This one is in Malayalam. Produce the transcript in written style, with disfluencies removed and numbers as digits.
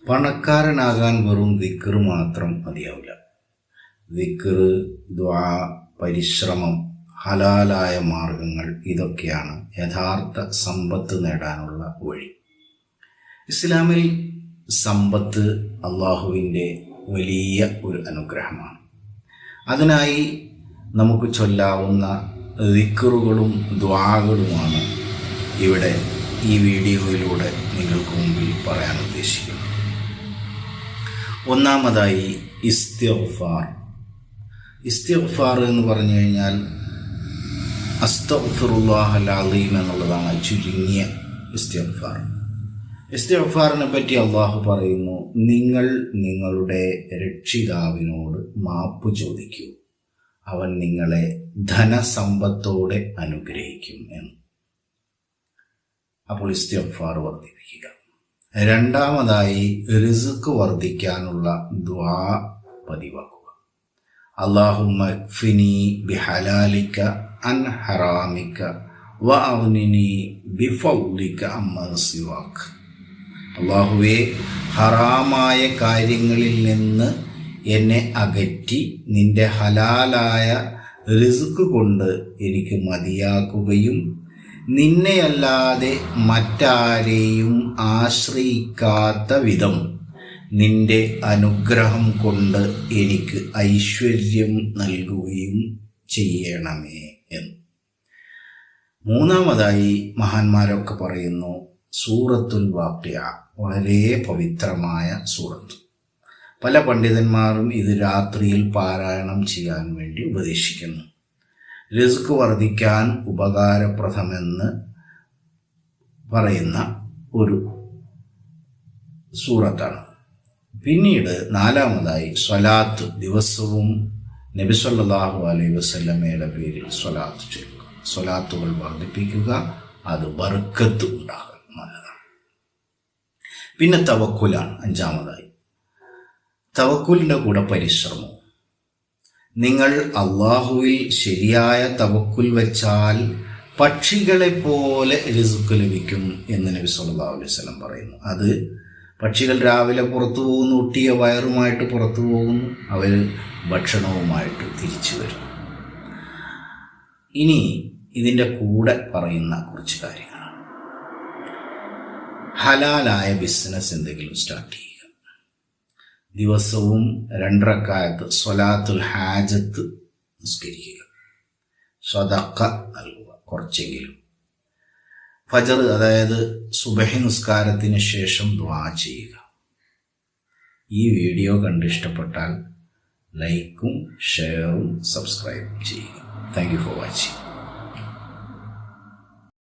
പണക്കാരനാകാൻ വെറും ദിക്ർ മാത്രം മതിയാവില്ല. ദിക്ർ, ദുആ, പരിശ്രമം, ഹലാലായ മാർഗങ്ങൾ ഇതൊക്കെയാണ് യഥാർത്ഥ സമ്പത്ത് നേടാനുള്ള വഴി. ഇസ്ലാമിൽ സമ്പത്ത് അള്ളാഹുവിൻ്റെ വലിയ ഒരു അനുഗ്രഹമാണ്. അതിനായി നമുക്ക് ചൊല്ലാവുന്ന ദിക്റുകളും ദുആകളുമാണ് ഇവിടെ ഈ വീഡിയോയിലൂടെ നിങ്ങൾക്ക് മുമ്പിൽ പറയാൻ ഉദ്ദേശിക്കുന്നത്. ഒന്നാമതായി ഇസ്തിഗ്ഫാർ. ഇസ്തിഗ്ഫാർ എന്ന് പറഞ്ഞു കഴിഞ്ഞാൽ അസ്തഗ്ഫിറുല്ലാഹൽ അലീം എന്നുള്ളതാണ് ചുരുങ്ങിയ ഇസ്തിഗ്ഫാർ. ഇസ്തിഗ്ഫാറിനെ പറ്റി അള്ളാഹു പറയുന്നു, നിങ്ങൾ നിങ്ങളുടെ രക്ഷിതാവിനോട് മാപ്പ് ചോദിക്കൂ, അവൻ നിങ്ങളെ ധനസമ്പത്തോടെ അനുഗ്രഹിക്കും എന്ന്. അപ്പോൾ ഇസ്തിഗ്ഫാർ വർദ്ധിപ്പിക്കുക. രണ്ടാമതായി റിസ്ക് വർദ്ധിക്കാനുള്ള ദുആ പതിവാക്കുക. അല്ലാഹുമ്മ ക്ഫിനി ബിഹലാലിക അൻ ഹറാമിക വഅഗ്നിനി ബിഫദ്ലിക അമ്മാ സിവാക്. അല്ലാഹുവേ, ഹറാമായ കാര്യങ്ങളിൽ നിന്ന് എന്നെ അകറ്റി നിന്റെ ഹലാലായ റിസ്ക് കൊണ്ട് എനിക്ക് മതിയാക്കുകയും നിന്നെയല്ലാതെ മറ്റാരെയും ആശ്രയിക്കാത്ത വിധം നിന്റെ അനുഗ്രഹം കൊണ്ട് എനിക്ക് ഐശ്വര്യം നൽകുകയും ചെയ്യണമേ എന്ന്. മൂന്നാമതായി മഹാന്മാരൊക്കെ പറയുന്നു സൂറത്തുൽ വാഖിഅ, വളരെ പവിത്രമായ സൂറത്ത്. പല പണ്ഡിതന്മാരും ഇത് രാത്രിയിൽ പാരായണം ചെയ്യാൻ വേണ്ടി ഉപദേശിക്കുന്നു. റിസ്ക് വർദ്ധിക്കാൻ ഉപകാരപ്രദമെന്ന് പറയുന്ന ഒരു സൂറത്താണ്. പിന്നീട് നാലാമതായി സ്വലാത്ത്, ദിവസവും നബി സല്ലല്ലാഹു അലൈഹി വസല്ലമയുടെ പേരിൽ സ്വലാത്ത് ചെയ്യുക. സ്വലാത്തുകൾ വർദ്ധിപ്പിക്കുക, അത് ബർക്കത്ത് ഉണ്ടാകും, നല്ലതാണ്. പിന്നെ തവക്കുലാണ് അഞ്ചാമതായി. തവക്കുലിൻ്റെ കൂടെ പരിശ്രമവും. നിങ്ങൾ അള്ളാഹുവിൽ ശരിയായ തവക്കുൽ വെച്ചാൽ പക്ഷികളെ പോലെ റിസ്ക് ലഭിക്കും എന്ന് നബി സല്ലല്ലാഹു അലൈഹി വസല്ലം പറയുന്നു. അത് പക്ഷികൾ രാവിലെ പുറത്തു പോകുന്നു, ഒട്ടിയ വയറുമായിട്ട് പുറത്തു പോകുന്നു, അവർ ഭക്ഷണവുമായിട്ട് തിരിച്ചു വരുന്നു. ഇനി ഇതിൻ്റെ കൂടെ പറയുന്ന കുറച്ച് കാര്യങ്ങളാണ്. ഹലാലായ ബിസിനസ് എന്തെങ്കിലും സ്റ്റാർട്ട് ചെയ്യുക. ദിവസവും 2 റക്അത്ത് സ്വലാത്തുൽ ഹാജത്ത് നിസ്കരിക്കുക. സ്വദഖ നൽകുക, കുറച്ചെങ്കിലും. ഫജർ, അതായത് സുബഹി നിസ്കാരത്തിന് ശേഷം ദുആ ചെയ്യുക. ഈ വീഡിയോ കണ്ട് ഇഷ്ടപ്പെട്ടാൽ ലൈക്കും ഷെയറും സബ്സ്ക്രൈബും ചെയ്യുക. Thank you for watching.